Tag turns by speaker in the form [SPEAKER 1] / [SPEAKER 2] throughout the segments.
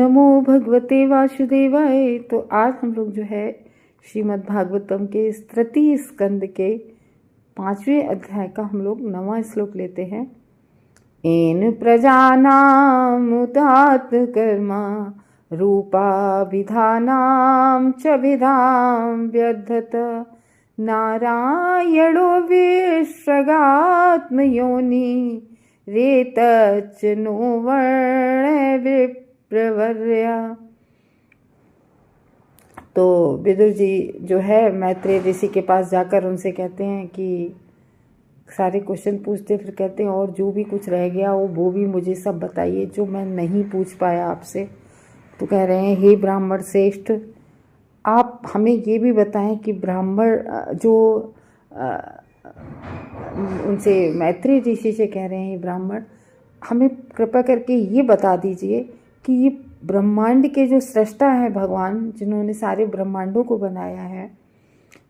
[SPEAKER 1] नमो भगवते वासुदेवाय। तो आज हम लोग जो है श्रीमद् भागवतम के इस तृतीय स्कंद के 5वें अध्याय का हम लोग 9वां श्लोक लेते हैं। एन प्रजानामुतात कर्मा रूपा विधानाम च विधाम व्यधत नारायणो विश्रगात्मयोनि रेतच नो वर्ण विप्रवर्या। तो विदुर जी जो है मैत्रेय ऋषि के पास जाकर उनसे कहते हैं कि सारे क्वेश्चन पूछते, फिर कहते हैं और जो भी कुछ रह गया वो भी मुझे सब बताइए जो मैं नहीं पूछ पाया आपसे। तो कह रहे हैं, हे ब्राह्मण श्रेष्ठ, आप हमें ये भी बताएं कि ब्राह्मण जो उनसे मैत्रेय ऋषि से कह रहे हैं, ब्राह्मण हमें कृपा करके ये बता दीजिए कि ये ब्रह्मांड के जो सृष्टा है भगवान, जिन्होंने सारे ब्रह्मांडों को बनाया है,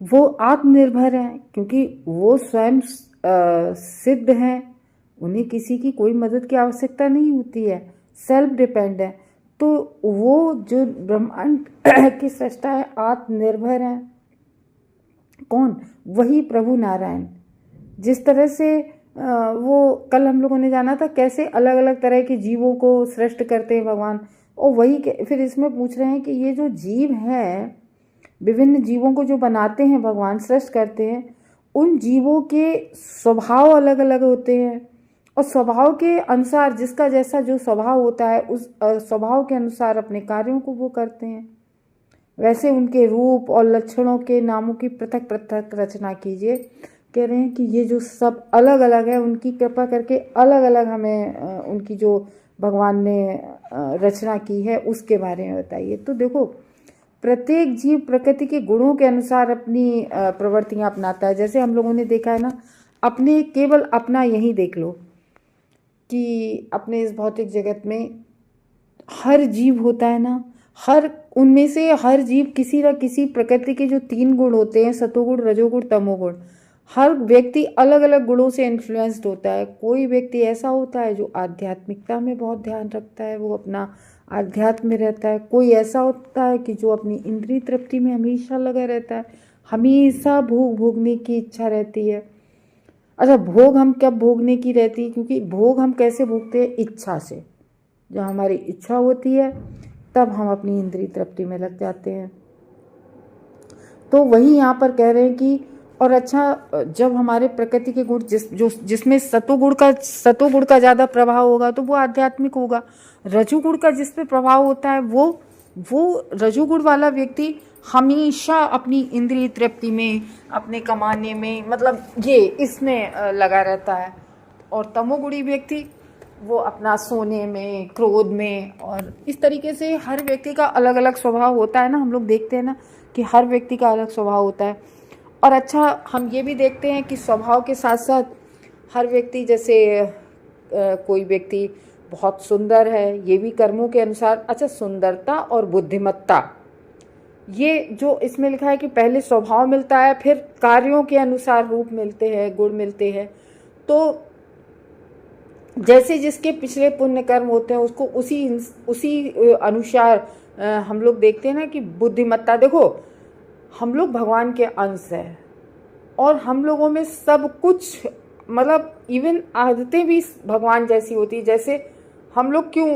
[SPEAKER 1] वो आत्मनिर्भर हैं, क्योंकि वो स्वयं सिद्ध हैं, उन्हें किसी की कोई मदद की आवश्यकता नहीं होती है, सेल्फ डिपेंड है। तो वो जो ब्रह्मांड के सृष्टा है आत्मनिर्भर हैं। कौन? वही प्रभु नारायण। जिस तरह से वो कल हम लोगों ने जाना था कैसे अलग अलग तरह के जीवों को सृष्ट करते हैं भगवान, और वही फिर इसमें पूछ रहे हैं कि ये जो जीव हैं, विभिन्न जीवों को जो बनाते हैं भगवान, सृष्ट करते हैं, उन जीवों के स्वभाव अलग अलग होते हैं, और स्वभाव के अनुसार जिसका जैसा जो स्वभाव होता है उस स्वभाव के अनुसार अपने कार्यों को वो करते हैं। वैसे उनके रूप और लक्षणों के नामों की पृथक पृथक रचना कीजिए। कह रहे हैं कि ये जो सब अलग अलग है, उनकी कृपा करके अलग अलग हमें उनकी जो भगवान ने रचना की है उसके बारे में बताइए। तो देखो, प्रत्येक जीव प्रकृति के गुणों के अनुसार अपनी प्रवृत्तियां अपनाता है। जैसे हम लोगों ने देखा है ना, अपने केवल अपना यही देख लो कि अपने इस भौतिक जगत में हर जीव होता है ना, उनमें से हर जीव किसी न किसी प्रकृति के जो 3 गुण होते हैं, सतोगुण, रजोगुण, तमोगुण, हर व्यक्ति अलग अलग गुणों से इन्फ्लुएंस्ड होता है। कोई व्यक्ति ऐसा होता है जो आध्यात्मिकता में बहुत ध्यान रखता है, वो अपना आध्यात्म में रहता है। कोई ऐसा होता है कि जो अपनी इंद्रिय तृप्ति में हमेशा लगा रहता है, हमेशा भोग भोगने की इच्छा रहती है। अच्छा, भोग हम कब भोगने की रहती है? क्योंकि भोग हम कैसे भोगते हैं? इच्छा से। जब हमारी इच्छा होती है तब हम अपनी इंद्रिय तृप्ति में लग जाते हैं। तो वही यहाँ पर कह रहे हैं कि और अच्छा, जब हमारे प्रकृति के गुण जिसमें सतोगुण का ज़्यादा प्रभाव होगा तो वो आध्यात्मिक होगा। रजोगुण का जिस पे प्रभाव होता है वो रजोगुण वाला व्यक्ति हमेशा अपनी इंद्रिय तृप्ति में, अपने कमाने में, मतलब ये इसमें लगा रहता है। और तमोगुणी व्यक्ति वो अपना सोने में, क्रोध में, और इस तरीके से हर व्यक्ति का अलग अलग स्वभाव होता है ना। हम लोग देखते हैं ना कि हर व्यक्ति का अलग स्वभाव होता है। और अच्छा, हम ये भी देखते हैं कि स्वभाव के साथ साथ हर व्यक्ति, जैसे कोई व्यक्ति बहुत सुंदर है, ये भी कर्मों के अनुसार। अच्छा, सुंदरता और बुद्धिमत्ता, ये जो इसमें लिखा है कि पहले स्वभाव मिलता है, फिर कार्यों के अनुसार रूप मिलते हैं, गुण मिलते हैं। तो जैसे जिसके पिछले पुण्य कर्म होते हैं उसको उसी अनुसार हम लोग देखते हैं ना कि बुद्धिमत्ता। देखो, हम लोग भगवान के अंश हैं और हम लोगों में सब कुछ, मतलब इवन आदतें भी भगवान जैसी होती है। जैसे हम लोग क्यों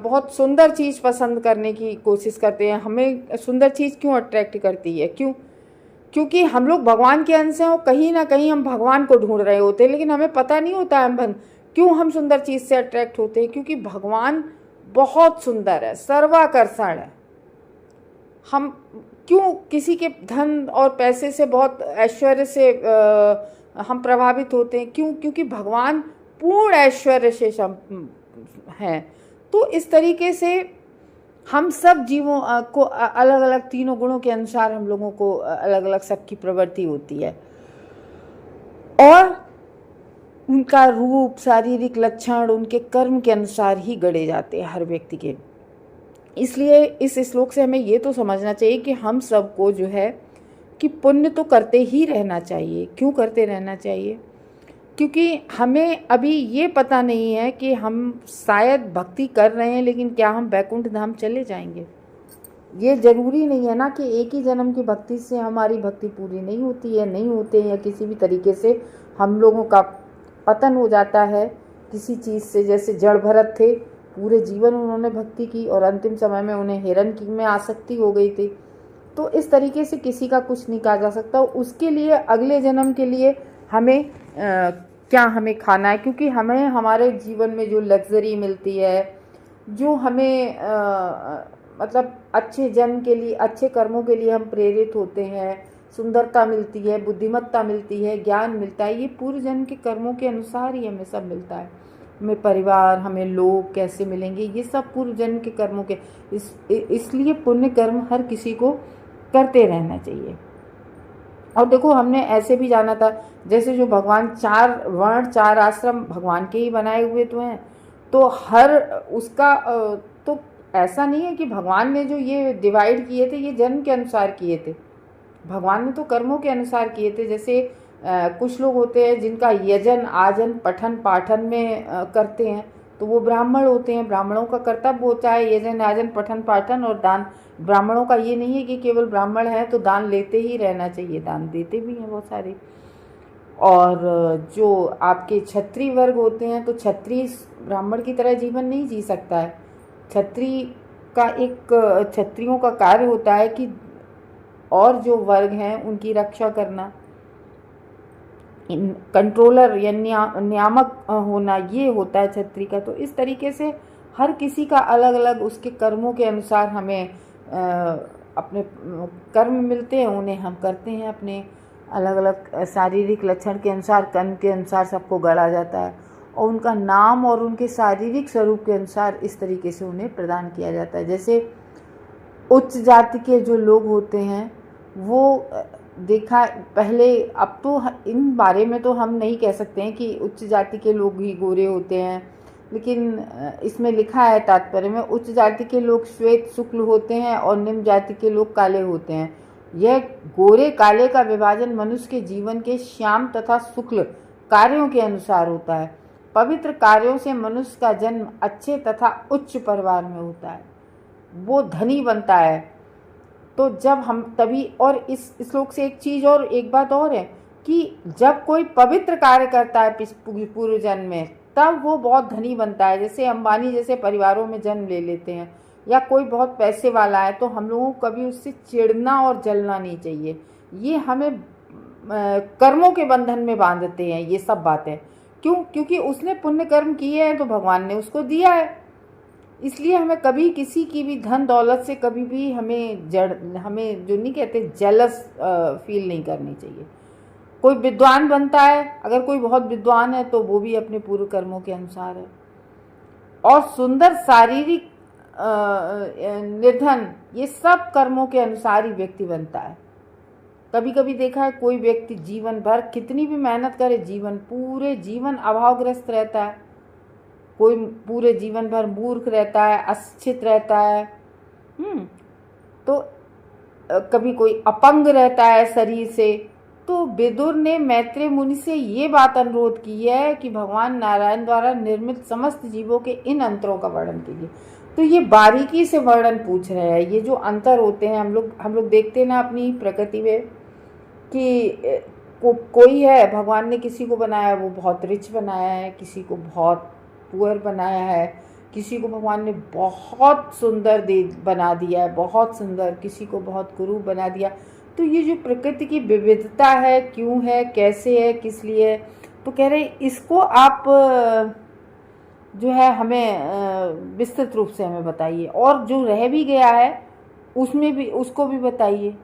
[SPEAKER 1] बहुत सुंदर चीज़ पसंद करने की कोशिश करते हैं, हमें सुंदर चीज़ क्यों अट्रैक्ट करती है? क्योंकि हम लोग भगवान के अंश हैं और कहीं ना कहीं हम भगवान को ढूंढ रहे होते हैं, लेकिन हमें पता नहीं होता है क्यों हम सुंदर चीज़ से अट्रैक्ट होते हैं। क्योंकि भगवान बहुत सुंदर है, सर्वाकर्षण है। हम क्यों किसी के धन और पैसे से, बहुत ऐश्वर्य से हम प्रभावित होते हैं? क्योंकि भगवान पूर्ण ऐश्वर्य से हैं। तो इस तरीके से हम सब जीवों को अलग अलग 3 गुणों के अनुसार हम लोगों को अलग अलग सबकी प्रवृत्ति होती है, और उनका रूप, शारीरिक लक्षण उनके कर्म के अनुसार ही गढ़े जाते हैं हर व्यक्ति के। इसलिए इस श्लोक से हमें ये तो समझना चाहिए कि हम सबको जो है कि पुण्य तो करते ही रहना चाहिए। क्यों करते रहना चाहिए? क्योंकि हमें अभी ये पता नहीं है कि हम शायद भक्ति कर रहे हैं, लेकिन क्या हम वैकुंठ धाम चले जाएंगे। ये ज़रूरी नहीं है ना कि एक ही जन्म की भक्ति से हमारी भक्ति पूरी नहीं होती है, नहीं होते हैं, या किसी भी तरीके से हम लोगों का पतन हो जाता है किसी चीज़ से। जैसे जड़ भरत थे, पूरे जीवन उन्होंने भक्ति की और अंतिम समय में उन्हें हिरण की में आसक्ति हो गई थी। तो इस तरीके से किसी का कुछ नहीं कहा जा सकता। उसके लिए अगले जन्म के लिए हमें क्या हमें खाना है, क्योंकि हमें हमारे जीवन में जो लग्जरी मिलती है, जो हमें मतलब अच्छे जन्म के लिए, अच्छे कर्मों के लिए हम प्रेरित होते हैं, सुंदरता मिलती है, बुद्धिमत्ता मिलती है, ज्ञान मिलता है, ये पूर्व जन्म के कर्मों के अनुसार ही हमें सब मिलता है। हमें परिवार, हमें लोग कैसे मिलेंगे, ये सब पूर्व जन्म के कर्मों के इसलिए पुण्य कर्म हर किसी को करते रहना चाहिए। और देखो, हमने ऐसे भी जाना था, जैसे जो भगवान 4 वर्ण 4 आश्रम भगवान के ही बनाए हुए तो हैं, तो हर उसका तो ऐसा नहीं है कि भगवान ने जो ये डिवाइड किए थे ये जन्म के अनुसार किए थे। भगवान ने तो कर्मों के अनुसार किए थे। जैसे कुछ लोग होते हैं जिनका यजन आजन पठन पाठन में करते हैं, तो वो ब्राह्मण होते हैं। ब्राह्मणों का कर्तव्य होता है यजन आजन पठन पाठन और दान। ब्राह्मणों का ये नहीं है कि केवल ब्राह्मण है तो दान लेते ही रहना चाहिए, दान देते भी हैं बहुत सारे। और जो आपके क्षत्रिय वर्ग होते हैं, तो क्षत्रिय ब्राह्मण की तरह जीवन नहीं जी सकता है। क्षत्रियों का कार्य होता है कि और जो वर्ग हैं उनकी रक्षा करना, कंट्रोलर या नियामक होना, ये होता है क्षत्रिय का। तो इस तरीके से हर किसी का अलग अलग उसके कर्मों के अनुसार हमें अपने कर्म मिलते हैं, उन्हें हम करते हैं। अपने अलग अलग शारीरिक लक्षण के अनुसार, कर्म के अनुसार सबको गढ़ा जाता है और उनका नाम और उनके शारीरिक स्वरूप के अनुसार इस तरीके से उन्हें प्रदान किया जाता है। जैसे उच्च जाति के जो लोग होते हैं वो देखा पहले, अब तो इन बारे में तो हम नहीं कह सकते हैं कि उच्च जाति के लोग ही गोरे होते हैं, लेकिन इसमें लिखा है तात्पर्य में, उच्च जाति के लोग श्वेत शुक्ल होते हैं और निम्न जाति के लोग काले होते हैं। यह गोरे काले का विभाजन मनुष्य के जीवन के श्याम तथा शुक्ल कार्यों के अनुसार होता है। पवित्र कार्यों से मनुष्य का जन्म अच्छे तथा उच्च परिवार में होता है, वो धनी बनता है। तो जब हम तभी, और इस श्लोक से एक बात और है कि जब कोई पवित्र कार्य करता है पूर्व जन्म में, तब वो बहुत धनी बनता है। जैसे अंबानी जैसे परिवारों में जन्म ले लेते हैं, या कोई बहुत पैसे वाला है, तो हम लोगों को कभी उससे चिढ़ना और जलना नहीं चाहिए। ये हमें कर्मों के बंधन में बांधते हैं ये सब बातें। क्यों? क्योंकि उसने पुण्य कर्म किए हैं तो भगवान ने उसको दिया है। इसलिए हमें कभी किसी की भी धन दौलत से कभी भी हमें जो नहीं कहते जेलस फील नहीं करनी चाहिए। कोई विद्वान बनता है, अगर कोई बहुत विद्वान है तो वो भी अपने पूर्व कर्मों के अनुसार है। और सुंदर शारीरिक निर्धन, ये सब कर्मों के अनुसार ही व्यक्ति बनता है। कभी कभी देखा है कोई व्यक्ति जीवन भर कितनी भी मेहनत करे, पूरे जीवन अभावग्रस्त रहता है। कोई पूरे जीवन भर मूर्ख रहता है, अशिक्षित रहता है, तो कभी कोई अपंग रहता है शरीर से। तो विदुर ने मैत्रेय मुनि से ये बात अनुरोध की है कि भगवान नारायण द्वारा निर्मित समस्त जीवों के इन अंतरों का वर्णन कीजिए। तो ये बारीकी से वर्णन पूछ रहे हैं। ये जो अंतर होते हैं, हम लोग देखते हैं ना अपनी प्रकृति में कि कोई है, भगवान ने किसी को बनाया, वो बहुत रिच बनाया है, किसी को बहुत पुअर बनाया है, किसी को भगवान ने बहुत सुंदर बना दिया है, बहुत सुंदर, किसी को बहुत कुरूप बना दिया। तो ये जो प्रकृति की विविधता है, क्यों है, कैसे है, किस लिए, तो कह रहे इसको आप जो है हमें विस्तृत रूप से हमें बताइए, और जो रह भी गया है उसमें भी उसको भी बताइए।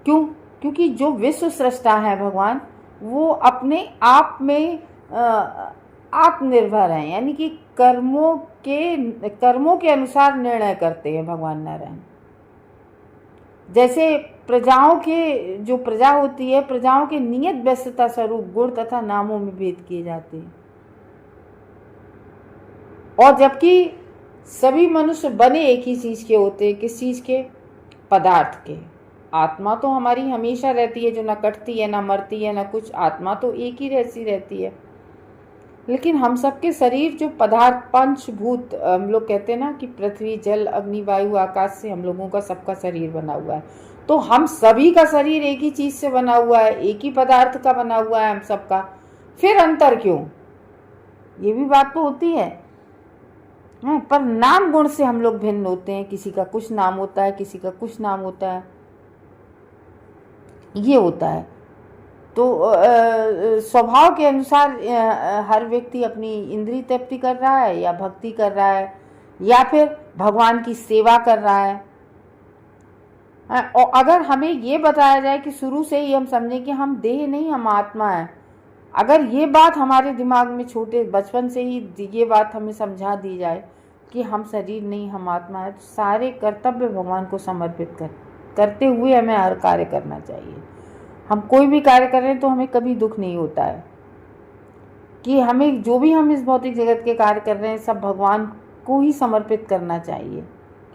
[SPEAKER 1] क्यों? क्योंकि जो विश्व सृष्टा है भगवान, वो अपने आप में आत्मनिर्भर हैं, यानी कि कर्मों के अनुसार निर्णय करते हैं भगवान नारायण। जैसे जो प्रजा होती है, प्रजाओं के नियत व्यस्तता स्वरूप गुण तथा नामों में भेद किए जाते हैं। और जबकि सभी मनुष्य बने एक ही चीज के होते हैं। किस चीज के? पदार्थ के। आत्मा तो हमारी हमेशा रहती है, जो ना कटती है, ना मरती है, ना कुछ, आत्मा तो एक ही जैसी रहती है। लेकिन हम सबके शरीर जो पदार्थ, पंचभूत, हम लोग कहते हैं ना कि पृथ्वी, जल, अग्नि, वायु, आकाश से हम लोगों का सबका शरीर बना हुआ है। तो हम सभी का शरीर एक ही चीज से बना हुआ है, एक ही पदार्थ का बना हुआ है हम सबका, फिर अंतर क्यों? ये भी बात तो होती है। पर नाम गुण से हम लोग भिन्न होते हैं, किसी का कुछ नाम होता है, किसी का कुछ नाम होता है, ये होता है। तो स्वभाव के अनुसार हर व्यक्ति अपनी इंद्रिय तृप्ति कर रहा है, या भक्ति कर रहा है, या फिर भगवान की सेवा कर रहा है। और अगर हमें ये बताया जाए कि शुरू से ही हम समझें कि हम देह नहीं, हम आत्मा है, अगर ये बात हमारे दिमाग में छोटे बचपन से ही ये बात हमें समझा दी जाए कि हम शरीर नहीं, हम आत्मा है, तो सारे कर्तव्य भगवान को समर्पित करते हुए हमें हर कार्य करना चाहिए। हम कोई भी कार्य कर रहे हैं तो हमें कभी दुख नहीं होता है कि हमें जो भी हम इस भौतिक जगत के कार्य कर रहे हैं सब भगवान को ही समर्पित करना चाहिए।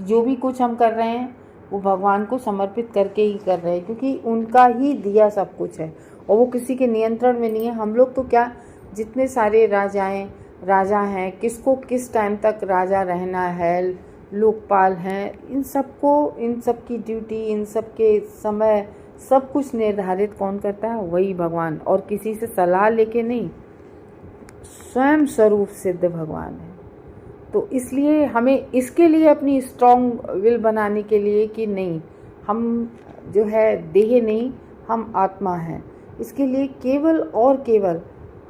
[SPEAKER 1] जो भी कुछ हम कर रहे हैं वो भगवान को समर्पित करके ही कर रहे हैं, क्योंकि उनका ही दिया सब कुछ है और वो किसी के नियंत्रण में नहीं है। हम लोग तो क्या, जितने सारे राजा हैं, किसको किस टाइम तक राजा रहना है, लोकपाल हैं, इन सब की ड्यूटी, इन सब के समय, सब कुछ निर्धारित कौन करता है? वही भगवान, और किसी से सलाह लेके नहीं, स्वयं स्वरूप सिद्ध भगवान है। तो इसलिए हमें इसके लिए अपनी स्ट्रॉन्ग विल बनाने के लिए कि नहीं, हम जो है देह नहीं, हम आत्मा हैं, इसके लिए केवल और केवल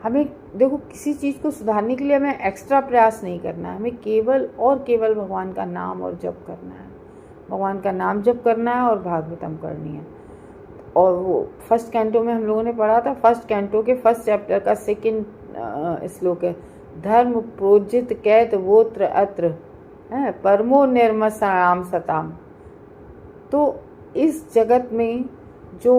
[SPEAKER 1] हमें, देखो, किसी चीज़ को सुधारने के लिए हमें एक्स्ट्रा प्रयास नहीं करना है, हमें केवल और केवल भगवान का नाम और जप करना है, भगवान का नाम जप करना है और भागवतम करनी है। और वो फर्स्ट कैंटो में हम लोगों ने पढ़ा था, फर्स्ट कैंटो के फर्स्ट चैप्टर का सेकंड श्लोक है, धर्म प्रोजित कैत वोत्र अत्र है परमो निर्मसाम सताम। तो इस जगत में जो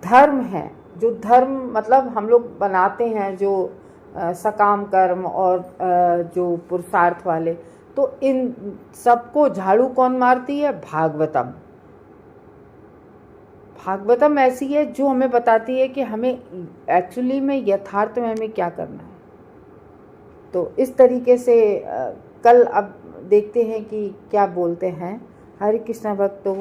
[SPEAKER 1] धर्म है, जो धर्म मतलब हम लोग बनाते हैं, जो सकाम कर्म और जो पुरुषार्थ वाले, तो इन सबको झाड़ू कौन मारती है? भागवतम। भागवतम ऐसी है जो हमें बताती है कि हमें एक्चुअली में, यथार्थ में हमें क्या करना है। तो इस तरीके से कल अब देखते हैं कि क्या बोलते हैं। हरे कृष्णा भक्तों।